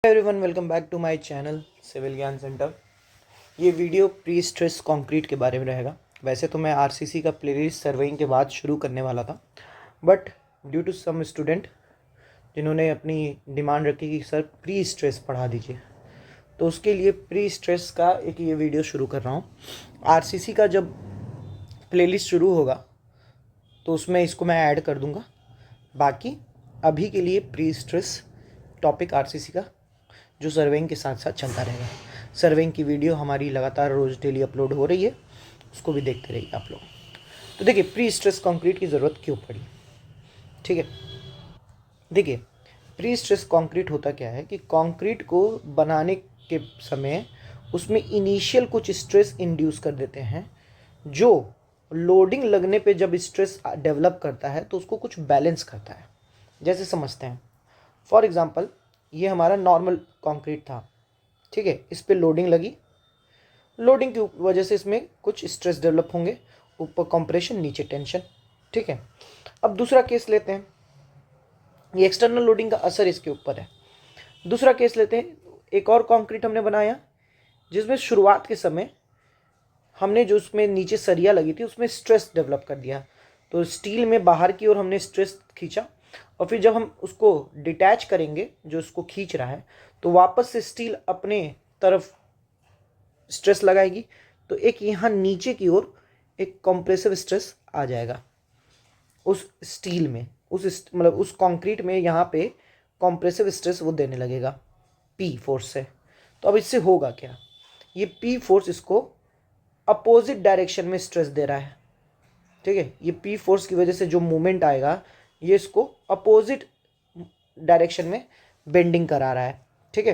Everyone, welcome back to my channel Civil Gyan Centre. ये video pre stress concrete के बारे में रहेगा। वैसे तो मैं आरसीसी का प्लेलिस्ट सर्वेइंग के बाद शुरू करने वाला था, but due to some student जिन्होंने अपनी डिमांड रखी कि सर प्री स्ट्रेस पढ़ा दीजिए, तो उसके लिए प्री स्ट्रेस का एक ये वीडियो शुरू कर रहा हूँ। आरसीसी का जब प्लेलिस्ट शुरू होगा तो उसमें इसको मैं ऐड कर दूँगा। बाकी अभी के लिए प्री स्ट्रेस टॉपिक आरसीसी का जो सर्वेइंग के साथ साथ चलता रहेगा। सर्वेइंग की वीडियो हमारी लगातार रोज़ डेली अपलोड हो रही है, उसको भी देखते रहिए आप लोग। तो देखिए, प्री स्ट्रेस कंक्रीट की ज़रूरत क्यों पड़ी। ठीक है, देखिए प्री स्ट्रेस कंक्रीट होता क्या है कि कंक्रीट को बनाने के समय उसमें इनिशियल कुछ स्ट्रेस इंड्यूस कर देते हैं, जो लोडिंग लगने पे जब स्ट्रेस डेवलप करता है तो उसको कुछ बैलेंस करता है। जैसे समझते हैं, फॉर एग्जांपल ये हमारा नॉर्मल कंक्रीट था, ठीक है, इस पे लोडिंग लगी, लोडिंग की वजह से इसमें कुछ स्ट्रेस डेवलप होंगे, ऊपर कंप्रेशन नीचे टेंशन। ठीक है, अब दूसरा केस लेते हैं, ये एक्सटर्नल लोडिंग का असर इसके ऊपर है। दूसरा केस लेते हैं, एक और कंक्रीट हमने बनाया जिसमें शुरुआत के समय हमने जो उसमें नीचे सरिया लगी थी उसमें स्ट्रेस डेवलप कर दिया, तो स्टील में बाहर की ओर हमने स्ट्रेस खींचा, और फिर जब हम उसको डिटैच करेंगे जो उसको खींच रहा है, तो वापस से स्टील अपने तरफ स्ट्रेस लगाएगी, तो एक यहाँ नीचे की ओर एक कंप्रेसिव स्ट्रेस आ जाएगा उस स्टील में, उस मतलब उस कंक्रीट में यहाँ पे कंप्रेसिव स्ट्रेस वो देने लगेगा पी फोर्स से। तो अब इससे होगा क्या, ये पी फोर्स इसको अपोजिट डायरेक्शन में स्ट्रेस दे रहा है। ठीक है, ये पी फोर्स की वजह से जो मूवमेंट आएगा ये इसको अपोजिट डायरेक्शन में बेंडिंग करा रहा है। ठीक है,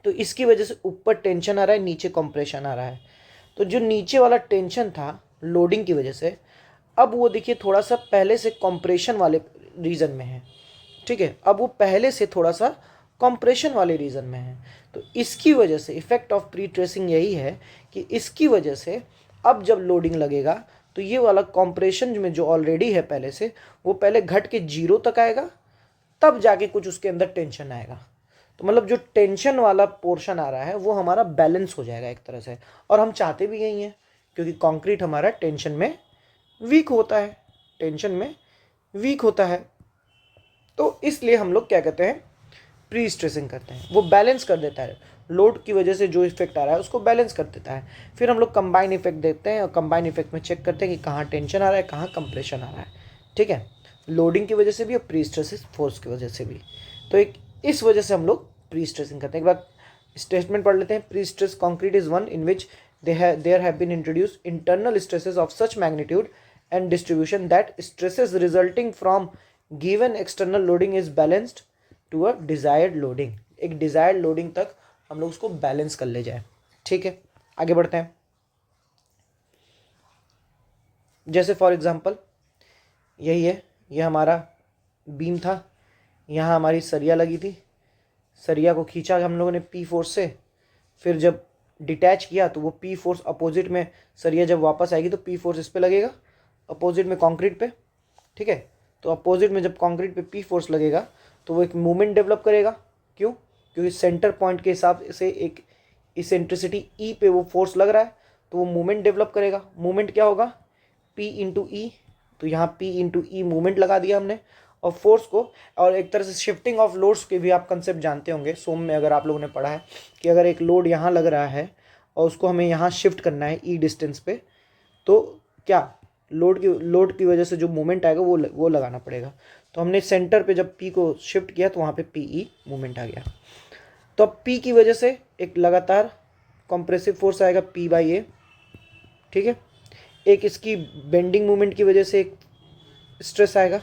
तो इसकी वजह से ऊपर टेंशन आ रहा है, नीचे कंप्रेशन आ रहा है। तो जो नीचे वाला टेंशन था लोडिंग की वजह से, अब वो देखिए थोड़ा सा पहले से कंप्रेशन वाले रीजन में है। ठीक है, अब वो पहले से थोड़ा सा कंप्रेशन वाले रीजन में है। तो इसकी वजह से इफेक्ट ऑफ प्री ट्रेसिंग यही है कि इसकी वजह से अब जब लोडिंग लगेगा तो ये वाला कंप्रेशन में जो ऑलरेडी है पहले से, वो पहले घट के 0 तक आएगा, तब जाके कुछ उसके अंदर टेंशन आएगा। तो मतलब जो टेंशन वाला पोर्शन आ रहा है वो हमारा बैलेंस हो जाएगा एक तरह से, और हम चाहते भी यही हैं, क्योंकि कंक्रीट हमारा टेंशन में वीक होता है, टेंशन में वीक होता है। तो इसलिए हम लोग क्या कहते हैं, प्री स्ट्रेसिंग करते हैं, वो बैलेंस कर देता है, लोड की वजह से जो इफेक्ट आ रहा है उसको बैलेंस कर देता है। फिर हम लोग कंबाइन इफेक्ट देखते हैं, और कंबाइन इफेक्ट में चेक करते हैं कि कहाँ टेंशन आ रहा है, कहाँ कंप्रेशन आ रहा है। ठीक है, लोडिंग की वजह से भी और प्री स्ट्रेसिस फोर्स की वजह से भी। तो एक इस वजह से हम लोग प्री स्ट्रेसिंग करते हैं। एक बार स्टेटमेंट पढ़ लेते हैं। Pre stress concrete is one in which there have been introduced internal stresses of such magnitude and distribution that stresses resulting from given external loading is balanced to a desired loading। एक desired loading तक हम लोग उसको balance कर ले जाए। ठीक है, आगे बढ़ते हैं। जैसे फॉर एग्जांपल यही है, ये हमारा बीम था, यहाँ हमारी सरिया लगी थी, सरिया को खींचा हम लोगों ने पी फोर्स से, फिर जब डिटैच किया तो वो पी फोर्स अपोजिट में, सरिया जब वापस आएगी तो पी फोर्स इस पे लगेगा अपोजिट में कंक्रीट पे। ठीक है, तो अपोजिट में जब कंक्रीट पे पी फोर्स लगेगा तो वो एक मूवमेंट डेवलप करेगा। क्यों? क्योंकि सेंटर पॉइंट के हिसाब से एक इसेंट्रिसिटी ई पे वो फोर्स लग रहा है, तो वो मूवमेंट डेवलप करेगा। मूवमेंट क्या होगा, पी इंटू ई, तो यहाँ पी इंटू ई मूवमेंट लगा दिया हमने, और फोर्स को, और एक तरह से शिफ्टिंग ऑफ लोड्स के भी आप कंसेप्ट जानते होंगे सोम में, अगर आप लोगों ने पढ़ा है कि अगर एक लोड यहाँ लग रहा है और उसको हमें यहाँ शिफ्ट करना है ई डिस्टेंस पे, तो क्या लोड की वजह से जो मूवमेंट आएगा वो लगाना पड़ेगा। तो हमने सेंटर पे जब पी को शिफ्ट किया तो वहाँ पे पी ई मूवमेंट आ गया। तो अब पी की वजह से एक लगातार कंप्रेसिव फोर्स आएगा पी बाई ए। ठीक है, एक इसकी बेंडिंग मूवमेंट की वजह से एक स्ट्रेस आएगा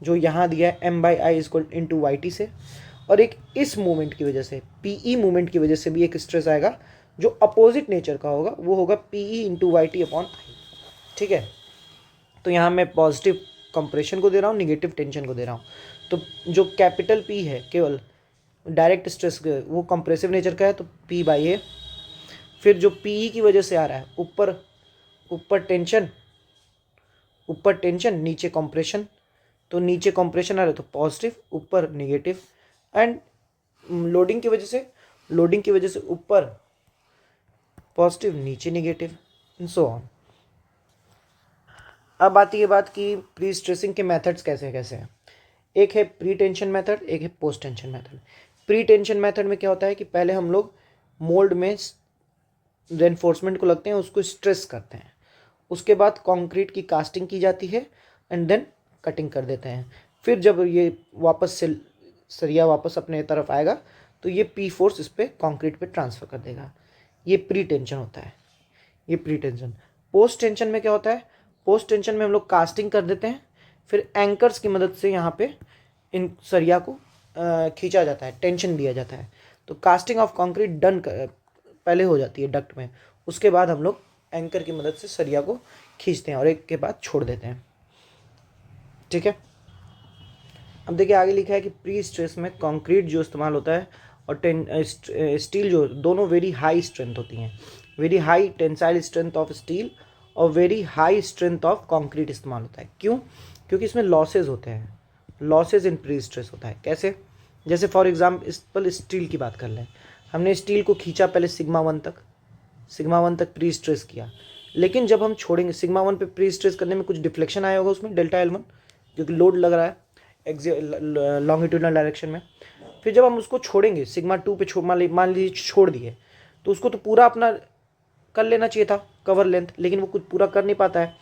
जो यहाँ दिया है M by I equal into Y T से, और एक इस मूवमेंट की वजह से पी ई मूवमेंट की वजह से भी एक स्ट्रेस आएगा जो अपोजिट नेचर का होगा, वो होगा P E into Y T upon I. ठीक है, तो यहाँ मैं पॉजिटिव कंप्रेशन को दे रहा हूँ, निगेटिव टेंशन को दे रहा हूँ। तो जो कैपिटल पी है केवल डायरेक्ट स्ट्रेस वो कंप्रेसिव नेचर का है, तो पी बाई ए। फिर जो पी ई की वजह से आ रहा है ऊपर टेंशन नीचे कंप्रेशन, तो नीचे कंप्रेशन आ रहा है तो पॉजिटिव, ऊपर निगेटिव। एंड लोडिंग की वजह से ऊपर पॉजिटिव, नीचे नेगेटिव, एंड सो ऑन। अब आती है बात कि प्री स्ट्रेसिंग के मेथड्स कैसे कैसे हैं। एक है प्री टेंशन मेथड, एक है post tension method. Pre tension method में क्या होता है कि पहले हम लोग मोल्ड में रेनफोर्समेंट को लगते हैं, उसको स्ट्रेस करते हैं, उसके बाद कंक्रीट की कास्टिंग की जाती है एंड देन कटिंग कर देते हैं। फिर जब ये वापस से सरिया वापस अपने तरफ आएगा तो ये पी फोर्स इस पर कंक्रीट पे ट्रांसफ़र कर देगा। ये प्री टेंशन होता है, ये प्री टेंशन। पोस्ट टेंशन में क्या होता है, पोस्ट टेंशन में हम लोग कास्टिंग कर देते हैं, फिर एंकर्स की मदद से यहाँ पे इन सरिया को खींचा जाता है, टेंशन दिया जाता है। तो कास्टिंग ऑफ कंक्रीट डन पहले हो जाती है डक्ट में, उसके बाद हम लोग एंकर की मदद से सरिया को खींचते हैं और एक के बाद छोड़ देते हैं। ठीक है, अब देखिए आगे लिखा है कि प्री स्ट्रेस में कंक्रीट जो इस्तेमाल होता है और स्टील जो, दोनों वेरी हाई स्ट्रेंथ होती हैं, very high tensile strength of steel और very high strength of concrete इस्तेमाल होता है। क्यों? क्योंकि इसमें लॉसेज होते हैं, लॉसेज इन प्री स्ट्रेस होता है। कैसे? जैसे फॉर एग्जाम्पल स्टील की बात कर लें, हमने स्टील को खींचा पहले सिग्मा वन तक प्री स्ट्रेस किया, लेकिन जब हम छोड़ेंगे सिग्मा वन पे प्री स्ट्रेस करने में कुछ डिफ्लेक्शन आया होगा उसमें डेल्टा L1, क्योंकि लोड लग रहा है लॉन्गिट्यूडनल डायरेक्शन में। फिर जब हम उसको छोड़ेंगे सिग्मा टू पे मान लीजिए छोड़ दिए, तो उसको तो पूरा अपना कर लेना चाहिए था कवर लेंथ, लेकिन वो कुछ पूरा कर नहीं पाता है,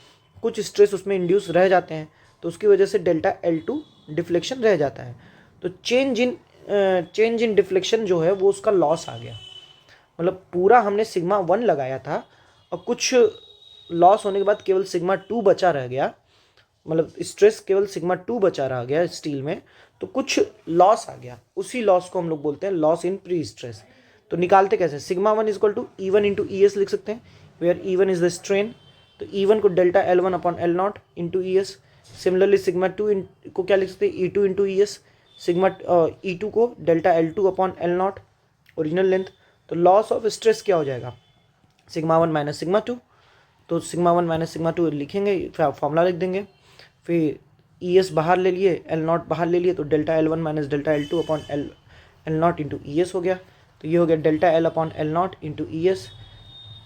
कुछ स्ट्रेस उसमें इंड्यूस रह जाते हैं, तो उसकी वजह से डेल्टा L2 डिफ्लेक्शन रह जाता है। तो चेंज इन डिफ्लेक्शन जो है वो उसका लॉस आ गया। मतलब पूरा हमने सिग्मा 1 लगाया था और कुछ लॉस होने के बाद केवल सिग्मा 2 बचा रह गया, मतलब स्ट्रेस केवल सिग्मा 2 बचा रह गया स्टील में, तो कुछ लॉस आ गया, उसी लॉस को हम लोग बोलते हैं लॉस इन प्री स्ट्रेस। तो निकालते कैसे? Sigma 1 equal to E1 into ES लिख सकते हैं, where E1 is the strain, तो E1 को delta L1 upon L0 into ES। Similarly sigma 2 को क्या लिख सकते हैं? E2 into ES। Sigma E2 को delta L2 upon L0 original length. तो लॉस ऑफ स्ट्रेस क्या हो जाएगा? सिग्मा 1 माइनस सिग्मा 2, तो सिग्मा 1 माइनस सिग्मा 2 लिखेंगे, फॉर्मूला लिख देंगे, फिर ES बाहर ले लिए, L0 बाहर ले लिए, तो delta L1 minus delta L2 upon L0 into ES हो गया। तो ये हो गया delta L upon L0 into ES।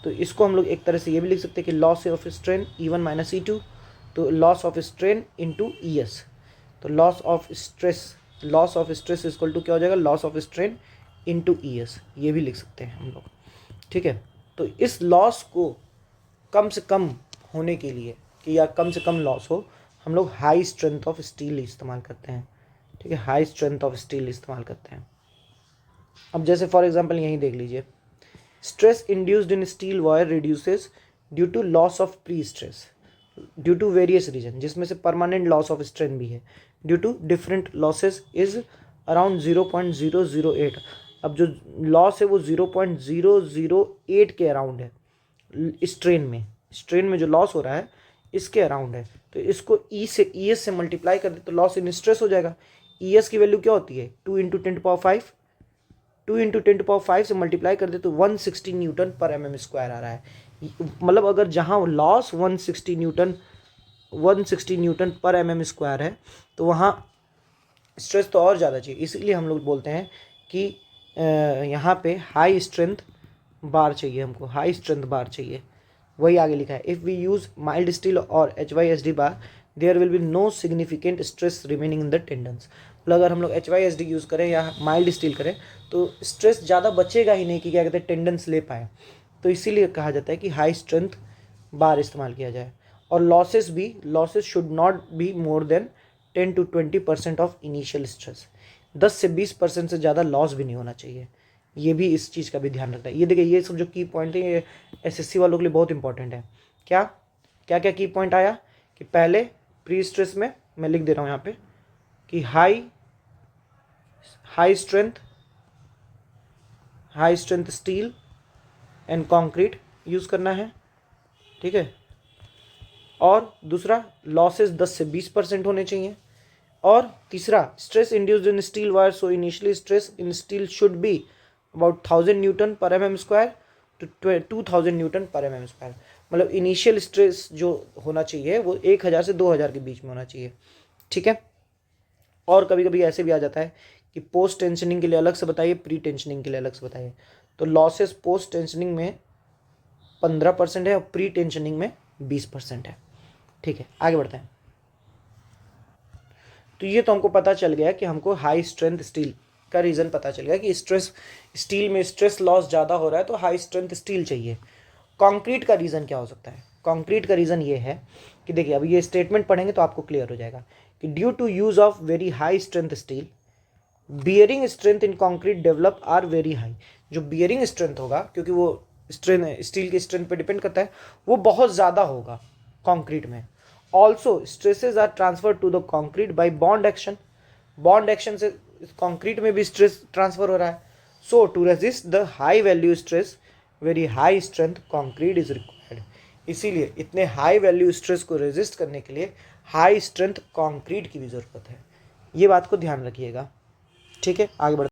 तो इसको हम लोग एक तरह से ये भी लिख सकते हैं कि loss of strain E1 minus E2, तो loss of strain into ES। तो loss of stress equal to क्या हो जाएगा? Loss of strain into ES, ये भी लिख सकते हैं हम लोग। ठीक है, तो इस लॉस को कम से कम होने के लिए कि या कम से कम लॉस हो, हम लोग हाई स्ट्रेंथ ऑफ स्टील इस्तेमाल करते हैं। ठीक है, हाई स्ट्रेंथ ऑफ स्टील इस्तेमाल करते हैं। अब जैसे फॉर एग्जांपल यहीं देख लीजिए, stress induced in steel wire reduces due to loss of pre stress due to various reason, जिसमें से परमानेंट लॉस ऑफ स्ट्रेंथ भी है, due to different losses is around 0.008। अब जो लॉस है वो 0.008 के अराउंड है स्ट्रेन में जो लॉस हो रहा है इसके अराउंड है। तो इसको ES से मल्टीप्लाई कर दे तो लॉस इन स्ट्रेस हो जाएगा। ES की वैल्यू क्या होती है? 2 इंटू 10⁵, 2 इंटू 10⁵ से मल्टीप्लाई कर दे तो 160 न्यूटन पर mm² आ रहा है। मतलब अगर जहाँ लॉस 160 न्यूटन पर mm² है तो वहाँ स्ट्रेस तो और ज़्यादा चाहिए। इसलिए हम लोग बोलते हैं कि यहाँ पे हाई स्ट्रेंथ बार चाहिए, हमको हाई स्ट्रेंथ बार चाहिए। वही आगे लिखा है, if we use mild steel और HYSD bar there will be no significant stress remaining in the tendons. मतलब अगर हम लोग HYSD यूज़ करें या माइल्ड स्टील करें तो स्ट्रेस ज़्यादा बचेगा ही नहीं कि क्या कहते हैं टेंडन्स ले पाए। तो इसीलिए कहा जाता है कि हाई स्ट्रेंथ बार इस्तेमाल किया जाए। और losses should not be more than 10 to 20% of initial stress. 10 से 20% से ज़्यादा लॉस भी नहीं होना चाहिए। ये भी इस चीज़ का भी ध्यान रखना है। ये देखिए, ये सब जो की पॉइंट है ये SSC वालों के लिए बहुत इंपॉर्टेंट है। क्या क्या क्या की पॉइंट आया कि पहले प्री स्ट्रेस में मैं लिख दे रहा हूँ यहाँ पे कि high strength steel and concrete use करना है। ठीक है, और दूसरा लॉसेस 10 से 20% होने चाहिए। और तीसरा stress induced in steel wire, so initially stress in steel should be about 1000 Newton पर mm² टू 2000 न्यूटन पर mm²। मतलब इनिशियल स्ट्रेस जो होना चाहिए वो 1000 से 2000 के बीच में होना चाहिए। ठीक है, और कभी कभी ऐसे भी आ जाता है कि पोस्ट टेंशनिंग के लिए अलग से बताइए, प्री टेंशनिंग के लिए अलग से बताइए। तो लॉसेस पोस्ट टेंशनिंग में 15% है और प्री टेंशनिंग में 20% है। ठीक है, आगे बढ़ते हैं। तो ये तो हमको पता चल गया कि हमको हाई स्ट्रेंथ स्टील का रीज़न पता चल गया कि स्ट्रेस स्टील में स्ट्रेस लॉस ज़्यादा हो रहा है तो हाई स्ट्रेंथ स्टील चाहिए। कंक्रीट का रीज़न क्या हो सकता है? कंक्रीट का रीज़न ये है कि देखिए, अब ये स्टेटमेंट पढ़ेंगे तो आपको क्लियर हो जाएगा कि due to use of very high strength steel bearing strength in concrete develop are very high. जो बियरिंग स्ट्रेंथ होगा, क्योंकि वो स्ट्रेंथ स्टील की स्ट्रेंथ पे डिपेंड करता है, वो बहुत ज़्यादा होगा कंक्रीट में। Also stresses are transfer to the concrete by bond action. Bond action से कंक्रीट में भी स्ट्रेस ट्रांसफर हो रहा है। So to resist the high value stress very high strength concrete is required. इसीलिए इतने हाई वैल्यू स्ट्रेस को resist करने के लिए हाई स्ट्रेंथ कंक्रीट की भी ज़रूरत है। ये बात को ध्यान रखिएगा। ठीक है, आगे बढ़ते।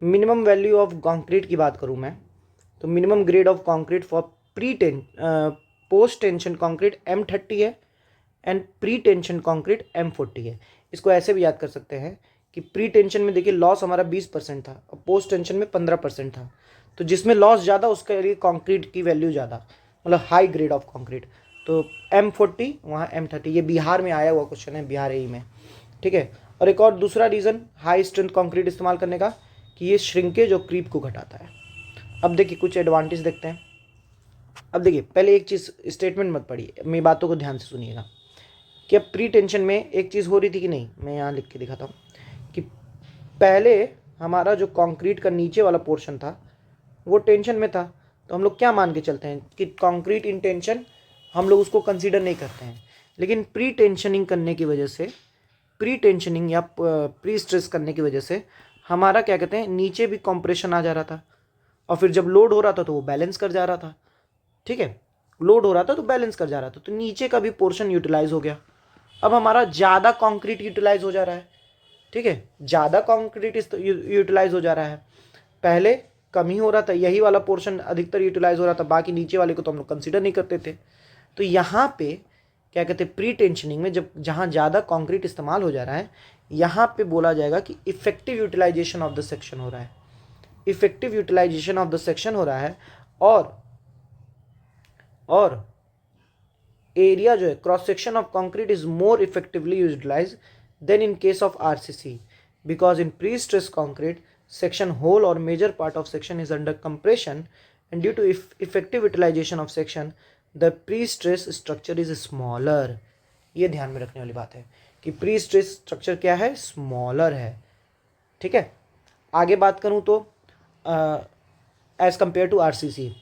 मिनिमम वैल्यू ऑफ कंक्रीट की बात करूं मैं, तो minimum grade of concrete for post tension concrete M30 है and pre tension concrete M40 है। इसको ऐसे भी याद कर सकते हैं कि प्री टेंशन में देखिए लॉस हमारा 20% था और पोस्ट टेंशन में 15% था। तो जिसमें लॉस ज़्यादा उसके लिए कंक्रीट की वैल्यू ज़्यादा, मतलब हाई ग्रेड ऑफ कंक्रीट। तो M40 वहाँ M30, ये बिहार में आया हुआ क्वेश्चन है, बिहार ही में। ठीक है, और एक और दूसरा रीज़न हाई स्ट्रेंथ कंक्रीट इस्तेमाल करने का कि ये श्रिंकेज और क्रीप को घटाता है। अब देखिए कुछ एडवांटेज देखते हैं। अब देखिए पहले एक चीज़, स्टेटमेंट मत पढ़िए, मेरी बातों को ध्यान से सुनिएगा कि अब प्री टेंशन में एक चीज़ हो रही थी कि नहीं, मैं यहाँ लिख के दिखाता हूँ कि पहले हमारा जो कंक्रीट का नीचे वाला पोर्शन था वो टेंशन में था। तो हम लोग क्या मान के चलते हैं कि कंक्रीट इन टेंशन, हम लोग उसको कंसीडर नहीं करते हैं। लेकिन प्री टेंशनिंग करने की वजह से, प्री टेंशनिंग या प्री स्ट्रेस करने की वजह से हमारा क्या कहते हैं, नीचे भी कंप्रेशन आ जा रहा था और फिर जब लोड हो रहा था तो वो बैलेंस कर जा रहा था। ठीक है, लोड हो रहा था तो बैलेंस कर जा रहा था, तो नीचे का भी पोर्शन यूटिलाइज हो गया। अब हमारा ज़्यादा कंक्रीट यूटिलाइज हो जा रहा है। ठीक है, ज़्यादा कंक्रीट यूटिलाइज हो जा रहा है। पहले कम ही हो रहा था, यही वाला पोर्शन अधिकतर यूटिलाइज हो रहा था, बाकी नीचे वाले को तो हम लोग कंसिडर नहीं करते थे। तो यहाँ पे क्या कहते हैं, प्री टेंशनिंग में जब जहाँ ज़्यादा कंक्रीट इस्तेमाल हो जा रहा है, यहाँ पे बोला जाएगा कि effective utilisation of the section हो रहा है। Effective utilisation of the section हो रहा है और एरिया जो है, cross section of concrete is more effectively utilise than in case of RCC, because in pre stress concrete section whole or major part of section is under compression, and due to effective utilization of section the pre-stress structure is smaller। ये ध्यान में रखने वाली बात है कि pre stress structure क्या है, स्मॉलर है। ठीक है, आगे बात करूँ तो एज कंपेयर टू आरसीसी,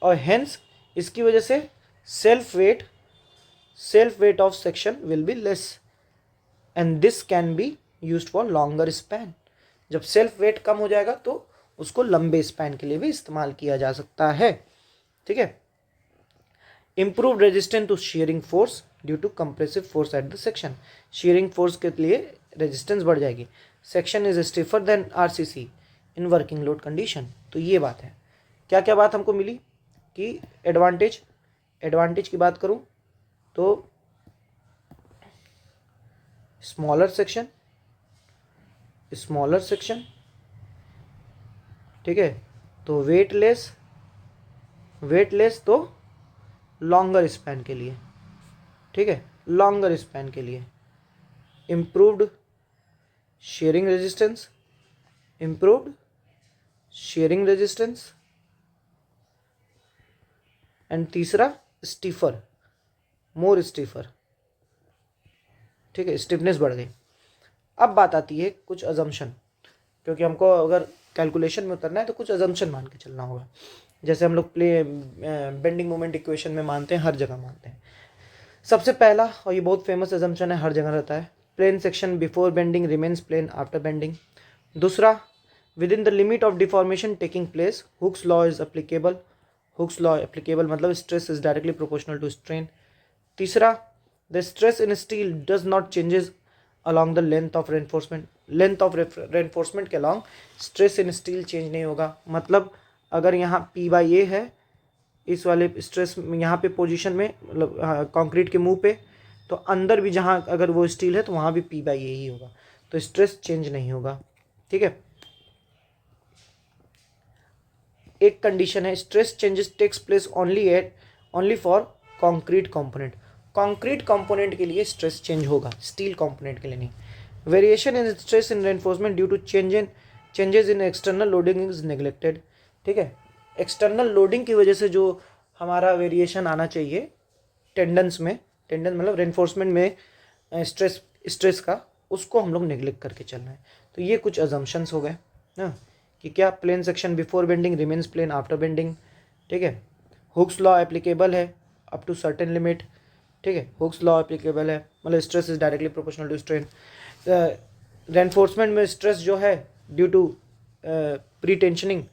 और हेंस इसकी वजह से self weight of section will be less and this can be used for longer span. जब सेल्फ वेट कम हो जाएगा तो उसको लंबे स्पैन के लिए भी इस्तेमाल किया जा सकता है। ठीक है, improve resistance to shearing force due to compressive force at the section. Shearing force के लिए रेजिस्टेंस बढ़ जाएगी। Section is stiffer than RCC in working load condition. तो ये बात है, क्या क्या बात हमको मिली कि एडवांटेज की बात करूं तो स्मॉलर सेक्शन, ठीक है, तो वेटलेस तो लॉन्गर स्पैन के लिए। ठीक है, लॉन्गर स्पैन के लिए इम्प्रूव्ड शेयरिंग रेजिस्टेंस एंड तीसरा मोर स्टीफर। ठीक है, स्टिफनेस बढ़ गई। अब बात आती है कुछ अजम्पशन, क्योंकि हमको अगर कैलकुलेशन में उतरना है तो कुछ अजम्पशन मान के चलना होगा, जैसे हम लोग बेंडिंग मोमेंट इक्वेशन में मानते हैं, हर जगह मानते हैं। सबसे पहला, और ये बहुत फेमस अजम्पशन है, हर जगह रहता है, plane section before bending remains plane after bending. दूसरा, within the limit of deformation taking place Hooke's law is applicable. Hooke's law applicable मतलब stress is directly proportional to strain. तीसरा, the stress in steel does not changes along the length of reinforcement के along stress in steel change नहीं होगा। मतलब अगर यहाँ P/A है, इस वाले स्ट्रेस यहाँ पे पोजीशन में, मतलब कंक्रीट के मुंह पे, तो अंदर भी जहाँ अगर वो स्टील है तो वहाँ भी P/A ही होगा, तो स्ट्रेस चेंज नहीं होगा। ठीक है। एक कंडीशन है, stress changes takes place only for concrete component. Concrete component के लिए स्ट्रेस चेंज होगा, स्टील कंपोनेंट के लिए नहीं। Variation in stress in reinforcement due to changes in external loading is neglected. ठीक है, एक्सटर्नल लोडिंग की वजह से जो हमारा वेरिएशन आना चाहिए टेंडेंस में, टेंडेंस मतलब रेनफोर्समेंट में स्ट्रेस का, उसको हम लोग नेग्लेक्ट करके चल रहे हैं। तो ये कुछ अजम्पशंस हो गए ना, कि क्या plane section before bending remains plane after bending. ठीक है, हुक्स लॉ एप्लीकेबल है अप टू सर्टेन लिमिट। ठीक है, हुक्स लॉ एप्लीकेबल है, मतलब stress is directly proportional to strain. Reinforcement में स्ट्रेस जो है ड्यू टू प्री टेंशनिंग,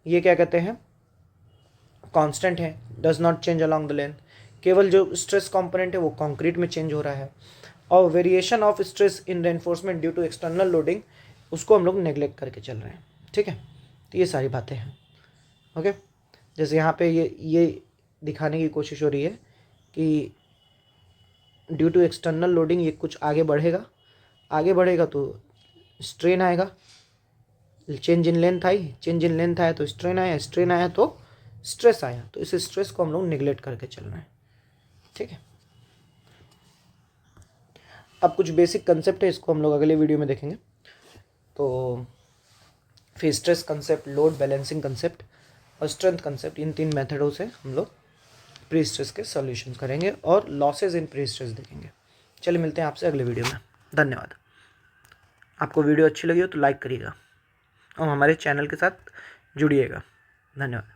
ये क्या कहते हैं, कांस्टेंट है, does not change along the length. केवल जो स्ट्रेस कंपोनेंट है वो कंक्रीट में चेंज हो रहा है। और variation of stress in reinforcement due to external loading, उसको हम लोग नेग्लेक्ट करके चल रहे हैं। ठीक है, तो ये सारी बातें हैं। ओके, जैसे यहाँ पे ये दिखाने की कोशिश हो रही है कि ड्यू टू एक्सटर्नल लोडिंग ये कुछ आगे बढ़ेगा तो स्ट्रेन आएगा। चेंज इन लेंथ आया तो स्ट्रेन आया तो स्ट्रेस आया, तो इस स्ट्रेस को हम लोग निगलेक्ट करके चल रहे हैं। ठीक है, अब कुछ बेसिक कंसेप्ट है, इसको हम लोग अगले वीडियो में देखेंगे। तो फिर stress concept, load balancing concept और स्ट्रेंथ कंसेप्ट, इन 3 मेथडों से हम लोग प्री स्ट्रेस के सॉल्यूशन करेंगे और लॉसेज इन प्री स्ट्रेस देखेंगे। चलिए मिलते हैं आपसे अगले वीडियो में। धन्यवाद। आपको वीडियो अच्छी लगी हो तो लाइक करिएगा और हमारे चैनल के साथ जुड़िएगा। धन्यवाद।